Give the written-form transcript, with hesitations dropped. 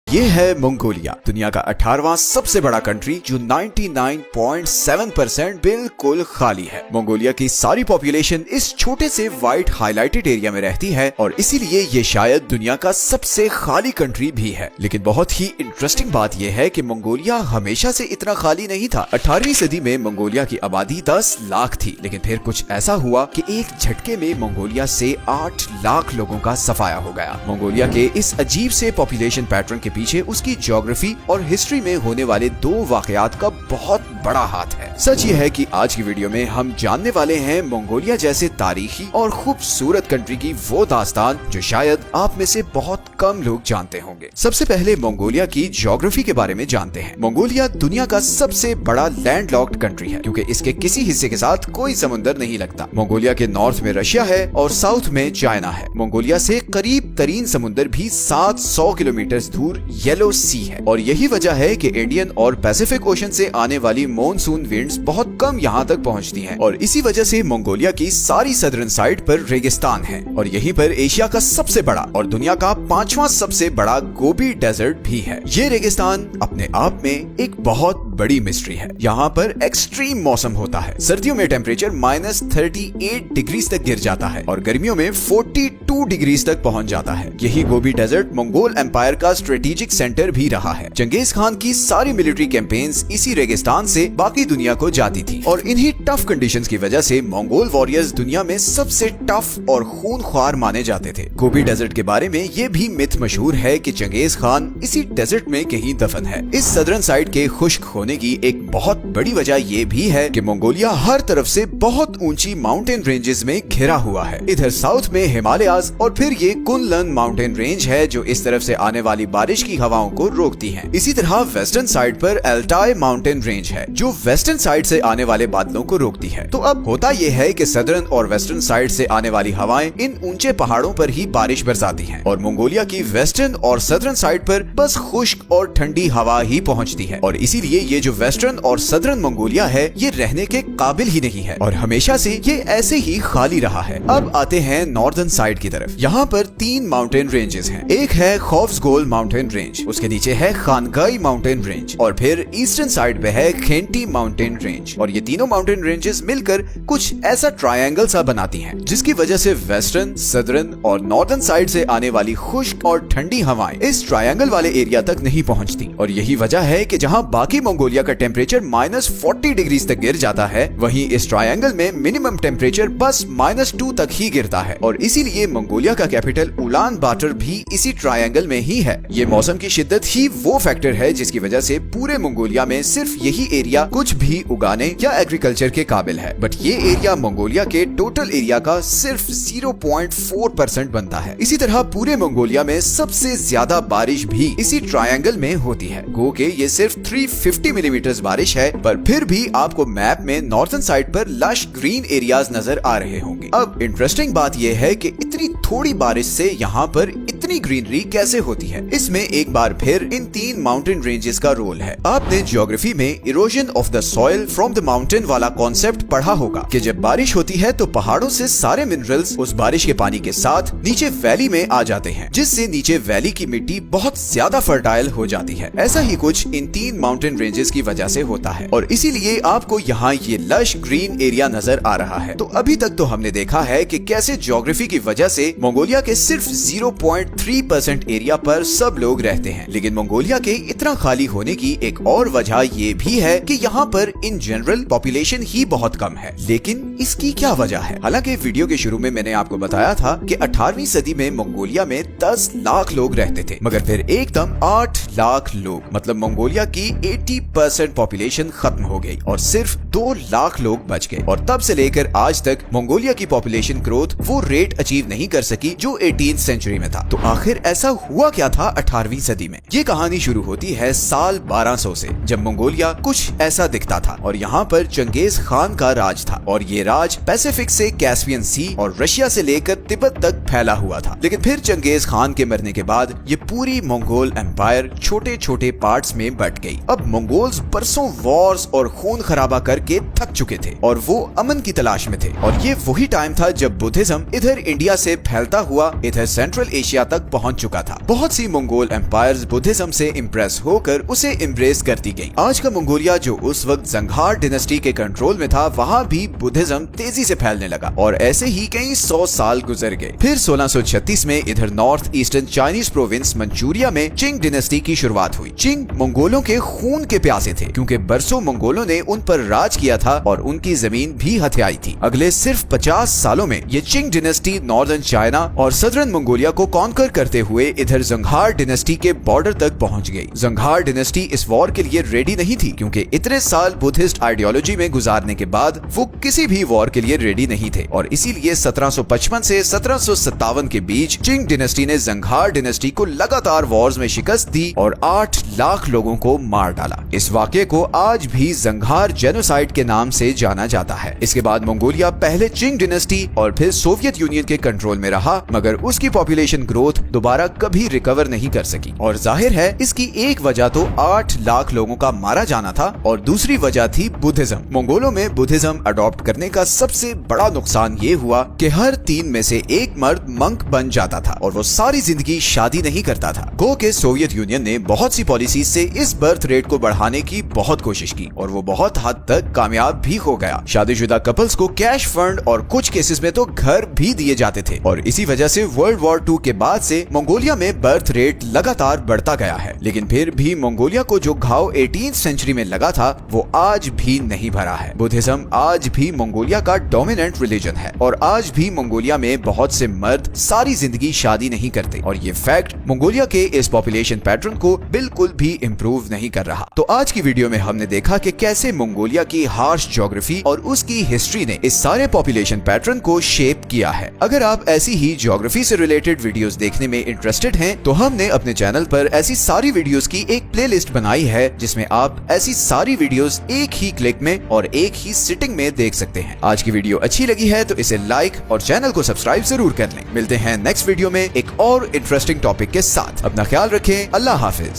ये है मंगोलिया, दुनिया का 18वां सबसे बड़ा कंट्री जो 99.7% बिल्कुल खाली है। मंगोलिया की सारी पॉपुलेशन इस छोटे से व्हाइट हाईलाइटेड एरिया में रहती है और इसीलिए ये शायद दुनिया का सबसे खाली कंट्री भी है। लेकिन बहुत ही इंटरेस्टिंग बात यह है कि मंगोलिया हमेशा से इतना खाली नहीं था। 18वीं सदी में मंगोलिया की आबादी 10 लाख थी, लेकिन फिर कुछ ऐसा हुआ कि एक झटके में मंगोलिया से 8 लाख लोगों का सफाया हो गया। मंगोलिया के इस अजीब से पॉपुलेशन पैटर्न के पीछे उसकी ज्योग्राफी और हिस्ट्री में होने वाले 2 वाकयात का बहुत बड़ा हाथ है। सच ये है कि आज की वीडियो में हम जानने वाले हैं मंगोलिया जैसे तारीखी और खूबसूरत कंट्री की वो दास्तान जो शायद आप में से बहुत कम लोग जानते होंगे। सबसे पहले मंगोलिया की ज्योग्राफी के बारे में जानते हैं। मंगोलिया दुनिया का सबसे बड़ा लैंडलॉक्ड कंट्री है क्योंकि इसके किसी हिस्से के साथ कोई समुद्र नहीं लगता। मंगोलिया के नॉर्थ में रशिया है और साउथ में चाइना है। मंगोलिया से करीब तरीन समुद्र भी 700 किलोमीटर दूर येलो सी है और यही वजह है कि इंडियन और पैसिफिक ओशन से आने वाली मॉनसून विंड्स बहुत कम यहाँ तक पहुँचती हैं और इसी वजह से मंगोलिया की सारी सदर्न साइड पर रेगिस्तान है और यहीं पर एशिया का सबसे बड़ा और दुनिया का 5वां सबसे बड़ा गोबी डेजर्ट भी है। ये रेगिस्तान अपने आप में एक बहुत बड़ी मिस्ट्री है। यहाँ पर एक्सट्रीम मौसम होता है। सर्दियों में टेम्परेचर -38 डिग्रीज तक गिर जाता है और गर्मियों में 42 डिग्रीज तक पहुँच जाता है। यही गोबी डेजर्ट मंगोल एम्पायर का स्ट्रेटेजिक सेंटर भी रहा है। चंगेज खान की सारी मिलिट्री कैंपेन्स इसी रेगिस्तान से बाकी दुनिया को जाती थी और इन्हीं टफ कंडीशंस की वजह से मंगोल वॉरियर्स दुनिया में सबसे टफ और खूनख्वार माने जाते थे। गोबी डेजर्ट के बारे में ये भी मिथ मशहूर है कि चंगेज खान इसी डेजर्ट में कहीं दफन है। इस सदर्न साइड के खुश्क होने की एक बहुत बड़ी वजह ये भी है कि मंगोलिया हर तरफ से बहुत ऊंची माउंटेन रेंजेस में घिरा हुआ है। इधर साउथ में हिमालयाज और फिर ये कुनलन माउंटेन रेंज है जो इस तरफ से आने वाली बारिश की हवाओं को रोकती है। इसी तरह वेस्टर्न साइड पर एल्टाई माउंटेन रेंज है जो वेस्टर्न साइड से आने वाले बादलों को रोकती है। तो अब होता यह है कि सदर्न और वेस्टर्न साइड से आने वाली हवाएं इन ऊंचे पहाड़ों पर ही बारिश बरसाती हैं और मंगोलिया की वेस्टर्न और सदर्न साइड पर बस खुश्क और ठंडी हवा ही पहुंचती है और इसीलिए ये जो वेस्टर्न और सदर्न मंगोलिया है ये रहने के काबिल ही नहीं है और हमेशा से ये ऐसे ही खाली रहा है। अब आते हैं नॉर्दर्न साइड की तरफ। यहाँ पर 3 माउंटेन रेंजेस हैं। एक है खौफ्सगोल माउंटेन रेंज, उसके नीचे है खानगाई माउंटेन रेंज और फिर ईस्टर्न साइड पे है खेंटी माउंटेन रेंज और ये तीनों माउंटेन रेंजेस मिलकर कुछ ऐसा ट्रायंगल सा बनाती हैं जिसकी वजह से वेस्टर्न, सदर्न और नॉर्दर्न साइड से आने वाली खुश्क और ठंडी हवाएं इस ट्रायंगल वाले एरिया तक नहीं पहुंचती और यही वजह है कि जहां बाकी मंगोलिया का टेम्परेचर -40 डिग्रीज तक गिर जाता है वहीं इस ट्रायंगल में मिनिमम टेम्परेचर बस -2 तक ही गिरता है और इसीलिए मंगोलिया का कैपिटल उलान बाटर भी इसी ट्रायंगल में ही है। ये मौसम की शिद्दत ही वो फैक्टर है जिसकी वजह से पूरे मंगोलिया में सिर्फ यही एरिया कुछ भी उगाने या एग्रीकल्चर के काबिल है। बट ये एरिया मंगोलिया के टोटल एरिया का सिर्फ 0.4% बनता है। इसी तरह पूरे मंगोलिया में सबसे ज्यादा बारिश भी इसी ट्रायंगल में होती है। गो के ये सिर्फ 350 मिलीमीटर बारिश है पर फिर भी आपको मैप में नॉर्थन साइड पर लश ग्रीन एरियाज नजर आ रहे होंगे। अब इंटरेस्टिंग बात यह है कि इतनी थोड़ी बारिश से यहाँ पर इतनी ग्रीनरी कैसे होती है। इसमें एक बार फिर इन 3 माउंटेन रेंजेस का रोल है। आपने ज्योग्राफी में erosion of the soil from the mountain वाला कॉन्सेप्ट पढ़ा होगा कि जब बारिश होती है तो पहाड़ों से सारे मिनरल्स उस बारिश के पानी के साथ नीचे वैली में आ जाते हैं जिससे नीचे वैली की मिट्टी बहुत ज्यादा फर्टाइल हो जाती है। ऐसा ही कुछ इन 3 माउंटेन रेंजेस की वजह से होता है और इसीलिए आपको यहाँ ये लश ग्रीन एरिया नजर आ रहा है। तो अभी तक तो हमने देखा है कि कैसे ज्योग्राफी की वजह से मंगोलिया के सिर्फ 0.3% एरिया पर सब लोग रहते हैं, लेकिन मंगोलिया के इतना खाली होने की एक और वजह ये भी है कि यहाँ पर इन जनरल पॉपुलेशन ही बहुत कम है। लेकिन इसकी क्या वजह है? हालांकि वीडियो के शुरू में मैंने आपको बताया था कि 18वीं सदी में मंगोलिया में 10 लाख लोग रहते थे मगर फिर एकदम 8 लाख लोग मतलब मंगोलिया की 80% पॉपुलेशन खत्म हो गई और सिर्फ 2 लाख लोग बच गए और तब से लेकर आज तक मंगोलिया की पॉपुलेशन ग्रोथ वो रेट अचीव नहीं कर सकी जो 18th सेंचुरी में था। तो आखिर ऐसा हुआ क्या था 18वीं सदी में? ये कहानी शुरू होती है साल 1200 से जब मंगोलिया कुछ ऐसा दिखता था और यहाँ पर चंगेज खान का राज था और ये राज पैसिफिक से कैस्पियन सी और रशिया से लेकर तिब्बत तक फैला हुआ था। लेकिन फिर चंगेज खान के मरने के बाद ये पूरी मंगोल एम्पायर छोटे छोटे पार्ट्स में बट गई। अब मंगोल्स बरसों वॉर्स और खून खराबा करके थक चुके थे और वो अमन की तलाश में थे और ये वही टाइम था जब बुद्धिज्म इधर इंडिया से फैलता हुआ इधर सेंट्रल एशिया तक तक पहुंच चुका था। बहुत सी मंगोल एम्पायर्स बुद्धिज्म से इम्प्रेस होकर उसे इम्ब्रेस करती गई। आज का मंगोलिया जो उस वक्त जंघार डिनेस्टी के कंट्रोल में था, वहाँ भी बुद्धिज्म तेजी से फैलने लगा और ऐसे ही कई 100 साल गुजर गए। फिर 1636 में इधर north eastern Chinese province Manchuria में चिंग डिनेस्टी की शुरुआत हुई। चिंग मंगोलों के खून के प्यासे थे क्योंकि बरसों मंगोलों ने उन पर राज किया था और उनकी जमीन भी हथियाई थी। अगले सिर्फ 50 सालों में ये चिंग डिनेस्टी नॉर्दर्न चाइना और सदर्न मंगोलिया को कॉन्कर करते हुए इधर जंघार डिनेस्टी के बॉर्डर तक पहुंच गई। जंघार डिनेस्टी इस वॉर के लिए रेडी नहीं थी क्योंकि इतने साल बुद्धिस्ट आइडियोलॉजी में गुजारने के बाद वो किसी भी वॉर के लिए रेडी नहीं थे और इसीलिए 1755 से 1757 के बीच चिंग डिनेस्टी ने जंघार डिनेस्टी को लगातार वॉर्स में शिकस्त दी और 8 लाख लोगों को मार डाला। इस वाक़ये को आज भी जंघार जेनोसाइड के नाम से जाना जाता है। इसके बाद मंगोलिया पहले चिंग डिनेस्टी और फिर सोवियत यूनियन के कंट्रोल में रहा, मगर उसकी पॉपुलेशन ग्रोथ दोबारा कभी रिकवर नहीं कर सकी और जाहिर है इसकी एक वजह तो 8 लाख लोगों का मारा जाना था और दूसरी वजह थी बुद्धिज्म। मंगोलों में बुद्धिज्म अडॉप्ट करने का सबसे बड़ा नुकसान ये हुआ कि हर 3 में से एक मर्द मंक बन जाता था और वो सारी जिंदगी शादी नहीं करता था। गो के सोवियत यूनियन ने बहुत सी पॉलिसी से इस बर्थ रेट को बढ़ाने की बहुत कोशिश की और वो बहुत हद तक कामयाब भी हो गया। शादीशुदा कपल्स को कैश फंड और कुछ केसेस में तो घर भी दिए जाते थे और इसी वजह से वर्ल्ड वॉर 2 के बाद से मंगोलिया में बर्थ रेट लगातार बढ़ता गया है। लेकिन फिर भी मंगोलिया को जो घाव 18th सेंचुरी में लगा था वो आज भी नहीं भरा है। बुद्धिज्म आज भी मंगोलिया का डोमिनेंट रिलीजन है और आज भी मंगोलिया में बहुत से मर्द सारी जिंदगी शादी नहीं करते और ये फैक्ट मंगोलिया के इस पॉपुलेशन पैटर्न को बिल्कुल भी इम्प्रूव नहीं कर रहा। तो आज की वीडियो में हमने देखा कि कैसे मंगोलिया की हार्श ज्योग्राफी और उसकी हिस्ट्री ने इस सारे पॉपुलेशन पैटर्न को शेप किया है। अगर आप ऐसी ही ज्योग्राफी से रिलेटेड वीडियोस देखने में इंटरेस्टेड हैं, तो हमने अपने चैनल पर ऐसी सारी वीडियोस की एक प्लेलिस्ट बनाई है जिसमें आप ऐसी सारी वीडियोस एक ही क्लिक में और एक ही सिटिंग में देख सकते हैं। आज की वीडियो अच्छी लगी है तो इसे लाइक और चैनल को सब्सक्राइब जरूर कर लें। मिलते हैं नेक्स्ट वीडियो में एक और इंटरेस्टिंग टॉपिक के साथ। अपना ख्याल रखें। अल्लाह हाफिज।